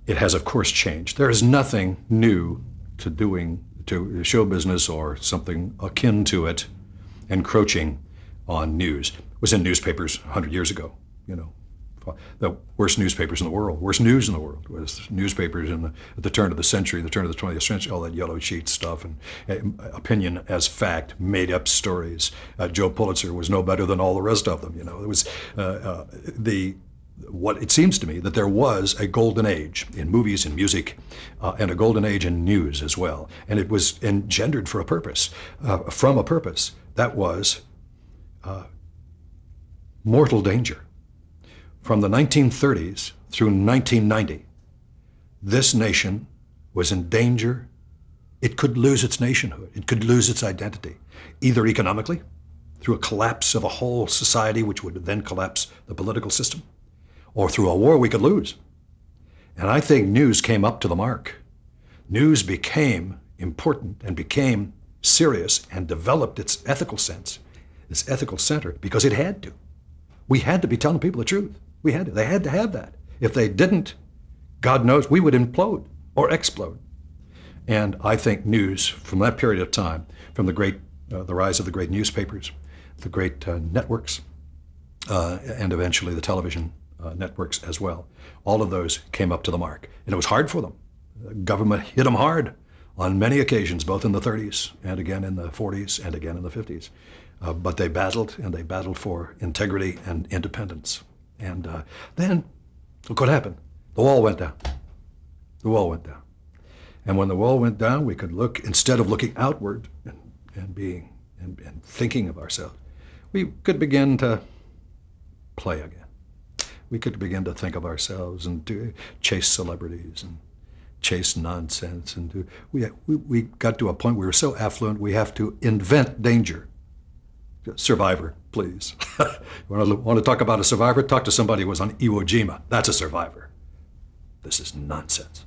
It has, of course, changed. There is nothing new to show business or something akin to it encroaching on news. It was in newspapers 100 years ago, you know. The worst newspapers in the world, worst news in the world was newspapers at the turn of the century, the turn of the 20th century, all that yellow sheet stuff and opinion as fact, made up stories. Joe Pulitzer was no better than all the rest of them, you know. It was what it seems to me that there was a golden age in movies and music and a golden age in news as well. And it was engendered for a purpose, from a purpose that was mortal danger. From the 1930s through 1990, this nation was in danger. It could lose its nationhood. It could lose its identity, either economically, through a collapse of a whole society, which would then collapse the political system, or through a war we could lose. And I think news came up to the mark. News became important and became serious and developed its ethical sense, its ethical center, because it had to. We had to be telling people the truth. We had to. They had to have that. If they didn't, God knows, we would implode or explode. And I think news from that period of time, from the rise of the great newspapers, the great networks, and eventually the television networks as well, all of those came up to the mark. And it was hard for them. The government hit them hard on many occasions, both in the 30s and again in the 40s and again in the 50s. But they battled, and they battled for integrity and independence. And then, look what happened. The wall went down. The wall went down. And when the wall went down, we could look, instead of looking outward and thinking of ourselves, we could begin to play again. We could begin to think of ourselves and to chase celebrities and chase nonsense. And we got to a point where we were so affluent, we have to invent danger. Survivor, please. You want to talk about a survivor? Talk to somebody who was on Iwo Jima. That's a survivor. This is nonsense.